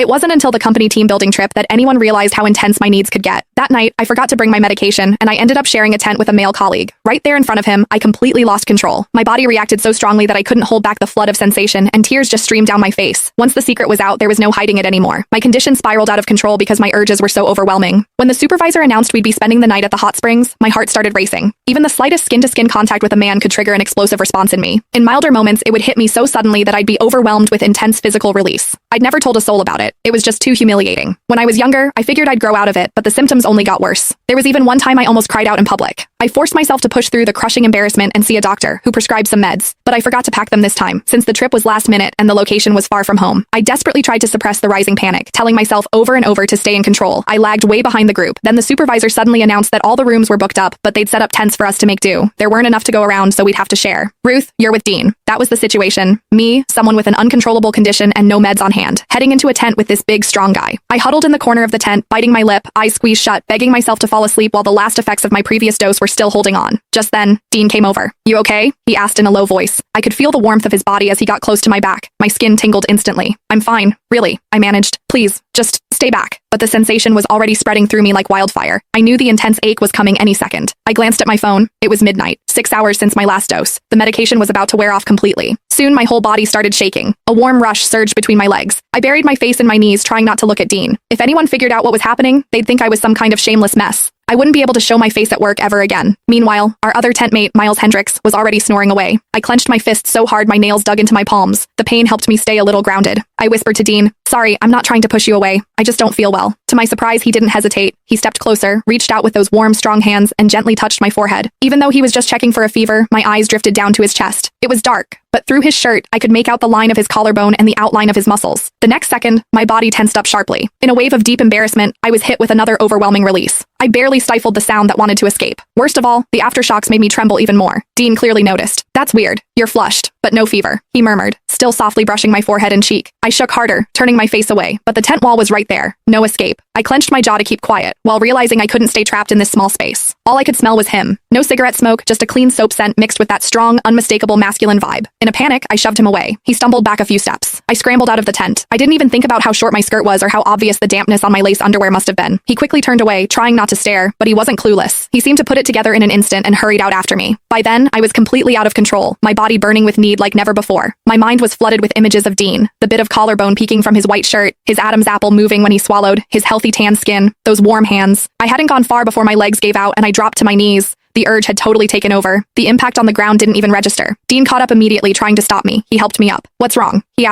It wasn't until the company team building trip that anyone realized how intense my needs could get. That night, I forgot to bring my medication, and I ended up sharing a tent with a male colleague. Right there in front of him, I completely lost control. My body reacted so strongly that I couldn't hold back the flood of sensation, and tears just streamed down my face. Once the secret was out, there was no hiding it anymore. My condition spiraled out of control because my urges were so overwhelming. When the supervisor announced we'd be spending the night at the hot springs, my heart started racing. Even the slightest skin-to-skin contact with a man could trigger an explosive response in me. In milder moments, it would hit me so suddenly that I'd be overwhelmed with intense physical release. I'd never told a soul about it. It was just too humiliating. When I was younger, I figured I'd grow out of it, but the symptoms only got worse. There was even one time I almost cried out in public. I forced myself to push through the crushing embarrassment and see a doctor, who prescribed some meds, but I forgot to pack them this time, since the trip was last minute and the location was far from home. I desperately tried to suppress the rising panic, telling myself over and over to stay in control. I lagged way behind the group. Then the supervisor suddenly announced that all the rooms were booked up, but they'd set up tents for us to make do. There weren't enough to go around, so we'd have to share. Ruth, you're with Dean. That was the situation. Me, someone with an uncontrollable condition and no meds on hand, heading into a tent with this big, strong guy. I huddled in the corner of the tent, biting my lip, eyes squeezed shut, begging myself to fall asleep while the last effects of my previous dose were still holding on. Just then, Dean came over. You okay? He asked in a low voice. I could feel the warmth of his body as he got close to my back. My skin tingled instantly. I'm fine, really, I managed. Please, just stay back. But the sensation was already spreading through me like wildfire. I knew the intense ache was coming any second. I glanced at my phone. It was midnight, 6 hours since my last dose. The medication was about to wear off completely. Soon my whole body started shaking. A warm rush surged between my legs. I buried my face in my knees, trying not to look at Dean. If anyone figured out what was happening, they'd think I was some kind of shameless mess. I wouldn't be able to show my face at work ever again. Meanwhile, our other tent mate, Miles Hendricks, was already snoring away. I clenched my fists so hard my nails dug into my palms. The pain helped me stay a little grounded. I whispered to Dean, "Sorry, I'm not trying to push you away. I just don't feel well." To my surprise, he didn't hesitate. He stepped closer, reached out with those warm, strong hands, and gently touched my forehead. Even though he was just checking for a fever, my eyes drifted down to his chest. It was dark, but through his shirt, I could make out the line of his collarbone and the outline of his muscles. The next second, my body tensed up sharply. In a wave of deep embarrassment, I was hit with another overwhelming release. I barely stifled the sound that wanted to escape. Worst of all, the aftershocks made me tremble even more. Dean clearly noticed. "That's weird. You're flushed, but no fever," he murmured, still softly brushing my forehead and cheek. I shook harder, turning my face away, but the tent wall was right there. No escape. I clenched my jaw to keep quiet, while realizing I couldn't stay trapped in this small space. All I could smell was him. No cigarette smoke, just a clean soap scent mixed with that strong, unmistakable masculine vibe. In a panic, I shoved him away. He stumbled back a few steps. I scrambled out of the tent. I didn't even think about how short my skirt was or how obvious the dampness on my lace underwear must have been. He quickly turned away, trying not to stare, but he wasn't clueless. He seemed to put it together in an instant and hurried out after me. By then, I was completely out of control, my body burning with need like never before. My mind was flooded with images of Dean, the bit of collarbone peeking from his white shirt, his Adam's apple moving when he swallowed, his healthy tan skin, those warm hands. I hadn't gone far before my legs gave out and I dropped to my knees. The urge had totally taken over. The impact on the ground didn't even register. Dean caught up immediately, trying to stop me. He helped me up. "What's wrong?" he asked